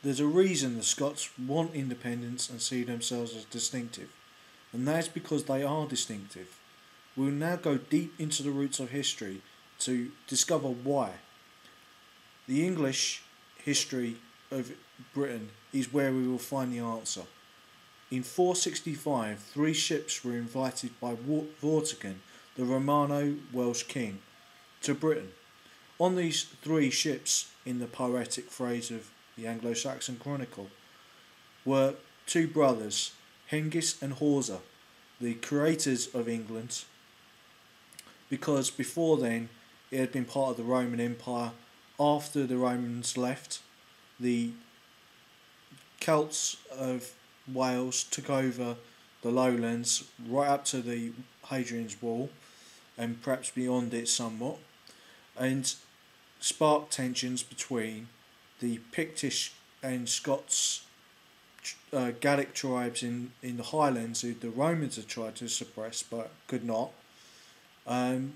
There's a reason the Scots want independence and see themselves as distinctive, and that is because they are distinctive. We will now go deep into the roots of history to discover why. The English history of Britain is where we will find the answer. In 465, three ships were invited by Vortigern, the Romano-Welsh king, to Britain. On these three ships, in the poetic phrase of the Anglo-Saxon Chronicle, were two brothers, Hengist and Horsa, the creators of England, because before then it had been part of the Roman Empire. After the Romans left, the Celts of Wales took over the lowlands right up to the Hadrian's Wall and perhaps beyond it somewhat, and sparked tensions between the Pictish and Scots Gallic tribes in the Highlands, who the Romans had tried to suppress but could not. And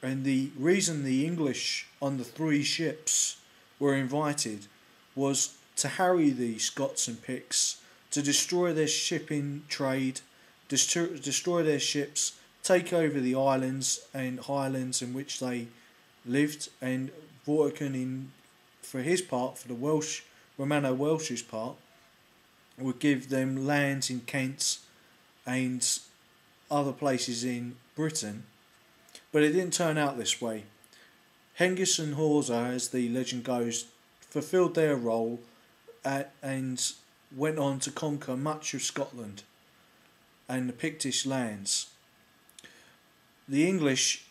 the reason the English on the three ships were invited was to harry the Scots and Picts, to destroy their shipping trade, destroy their ships, take over the islands and highlands in which they lived, and Vortigern, for his part, for the Welsh, Romano-Welsh's part, would give them lands in Kent and other places in Britain. But it didn't turn out this way. Hengist and Horsa, as the legend goes, fulfilled their role and went on to conquer much of Scotland and the Pictish lands. The English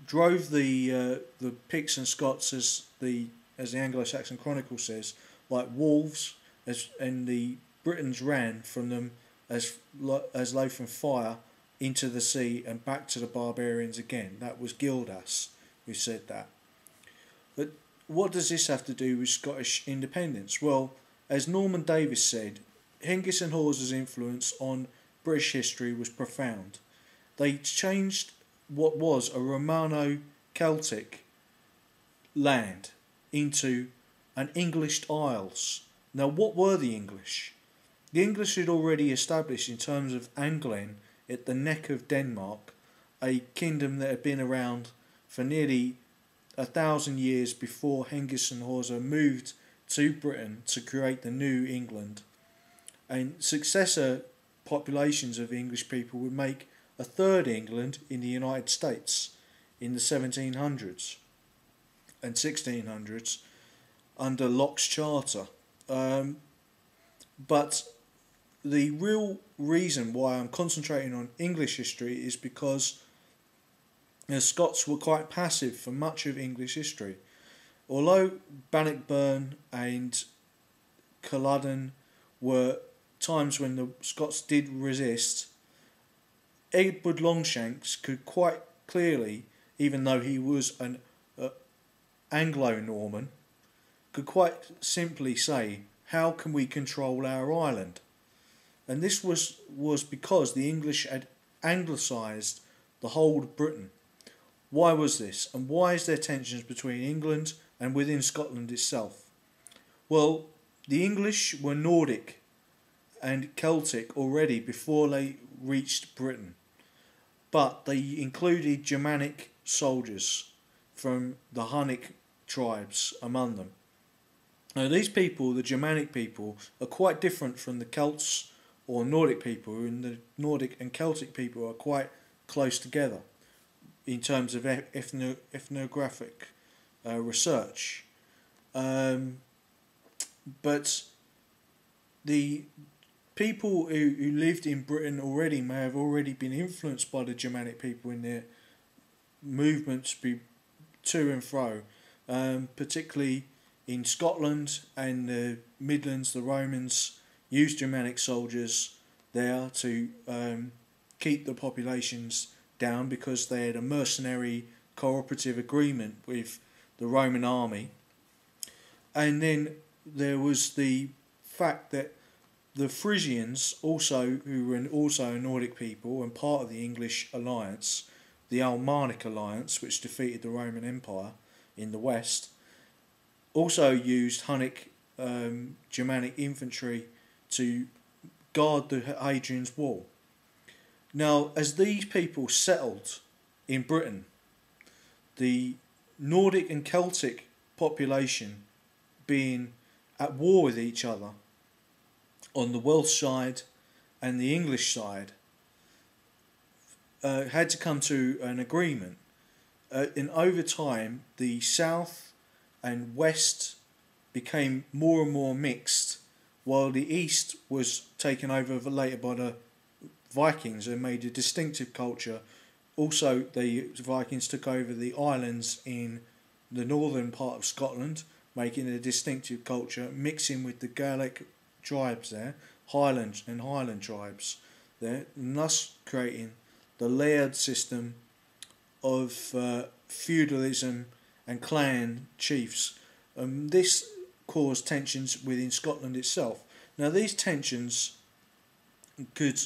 drove the Picts and Scots, as the Anglo-Saxon Chronicle says, like wolves, and the Britons ran from them as low from fire into the sea and back to the barbarians again. That was Gildas who said that. But what does this have to do with Scottish independence? Well, as Norman Davis said, Hengist and Horsa's influence on British history was profound. They changed what was a Romano-Celtic land into an Englished Isles. Now, what were the English? The English had already established, in terms of Anglen, at the neck of Denmark, a kingdom that had been around for nearly 1,000 years before Hengist and Horsa moved to Britain to create the new England. And successor populations of English people would make a third England in the United States in the 1700s and 1600s under Locke's Charter. But the real reason why I'm concentrating on English history is because the Scots were quite passive for much of English history. Although Bannockburn and Culloden were times when the Scots did resist, Edward Longshanks could quite clearly, even though he was an Anglo-Norman, could quite simply say, how can we control our island? And this was because the English had anglicised the whole of Britain. Why was this? And why is there tensions between England and within Scotland itself? Well, the English were Nordic and Celtic already before they reached Britain, but they included Germanic soldiers from the Hunnic tribes among them. Now, these people, the Germanic people, are quite different from the Celts or Nordic people, and the Nordic and Celtic people are quite close together in terms of ethnographic research. But the people who lived in Britain already may have already been influenced by the Germanic people in their movements to and fro, particularly in Scotland and the Midlands. The Romans used Germanic soldiers there to keep the populations down because they had a mercenary cooperative agreement with the Roman army. And then there was the fact that the Frisians, who were also a Nordic people and part of the English alliance, the Germanic alliance, which defeated the Roman Empire in the west, also used Hunnic Germanic infantry to guard the Hadrian's Wall. Now, as these people settled in Britain, the Nordic and Celtic population being at war with each other on the Welsh side and the English side, had to come to an agreement. And over time, the south and west became more and more mixed, while the east was taken over later by the Vikings and made a distinctive culture. Also, the Vikings took over the islands in the northern part of Scotland, making a distinctive culture, mixing with the Gaelic tribes there, Highland tribes there, and thus creating the layered system of feudalism and clan chiefs. This caused tensions within Scotland itself. Now, these tensions could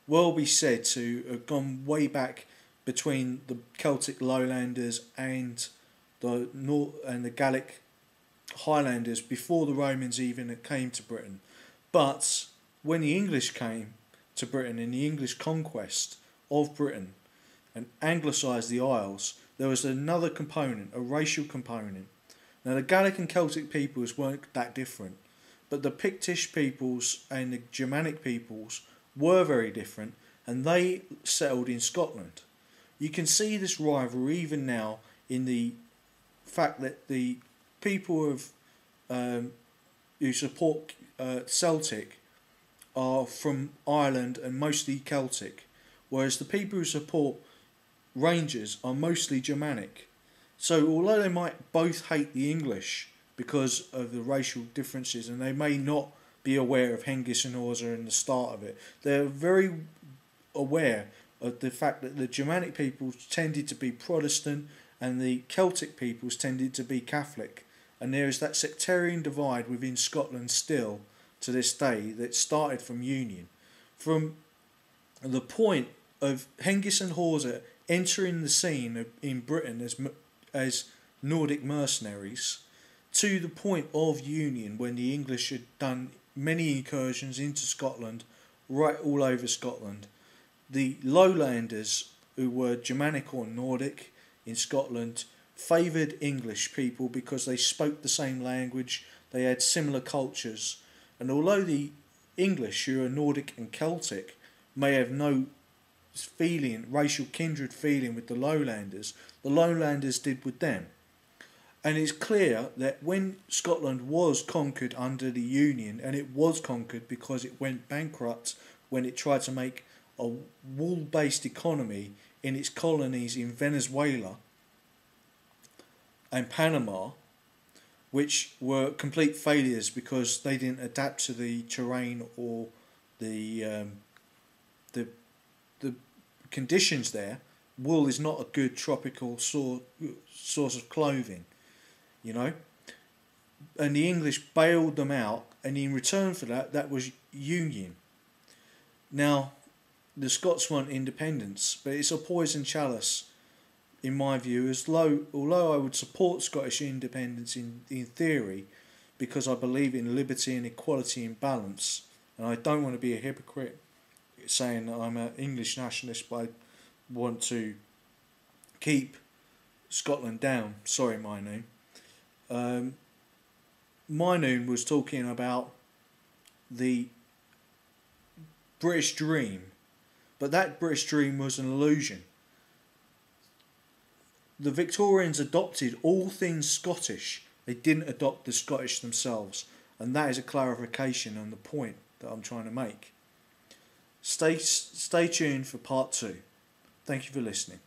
well be said to have gone way back between the Celtic lowlanders and the Gaelic Highlanders before the Romans even came to Britain. But when the English came to Britain in the English conquest of Britain and anglicised the Isles, there was another component, a racial component. Now, the Gaelic and Celtic peoples weren't that different, but the Pictish peoples and the Germanic peoples were very different, and they settled in Scotland. You can see this rivalry even now in the fact that the people of who support Celtic are from Ireland and mostly Celtic, whereas the people who support Rangers are mostly Germanic. So although they might both hate the English because of the racial differences, and they may not be aware of Hengist and Horsa and the start of it, they're very aware of the fact that the Germanic peoples tended to be Protestant and the Celtic peoples tended to be Catholic. And there is that sectarian divide within Scotland still to this day that started from Union. From the point of Hengist and Horsa entering the scene in Britain as Nordic mercenaries, to the point of Union when the English had done many incursions into Scotland, right all over Scotland. The lowlanders, who were Germanic or Nordic in Scotland, favoured English people because they spoke the same language, they had similar cultures, and although the English, who are Nordic and Celtic, may have no racial kindred feeling with the lowlanders did with them. And it's clear that when Scotland was conquered under the Union, and it was conquered because it went bankrupt when it tried to make a wool-based economy in its colonies in Venezuela and Panama, which were complete failures because they didn't adapt to the terrain or the conditions there. Wool is not a good tropical source of clothing, you know. And the English bailed them out, and in return for that was Union. Now, the Scots want independence, but it's a poison chalice, in my view. Although I would support Scottish independence in theory, because I believe in liberty and equality and balance, and I don't want to be a hypocrite saying that I'm an English nationalist, but I want to keep Scotland down. Sorry, Minoon. Minoon was talking about the British dream, but that British dream was an illusion. The Victorians adopted all things Scottish. They didn't adopt the Scottish themselves, and that is a clarification on the point that I'm trying to make. Stay tuned for part 2. Thank you for listening.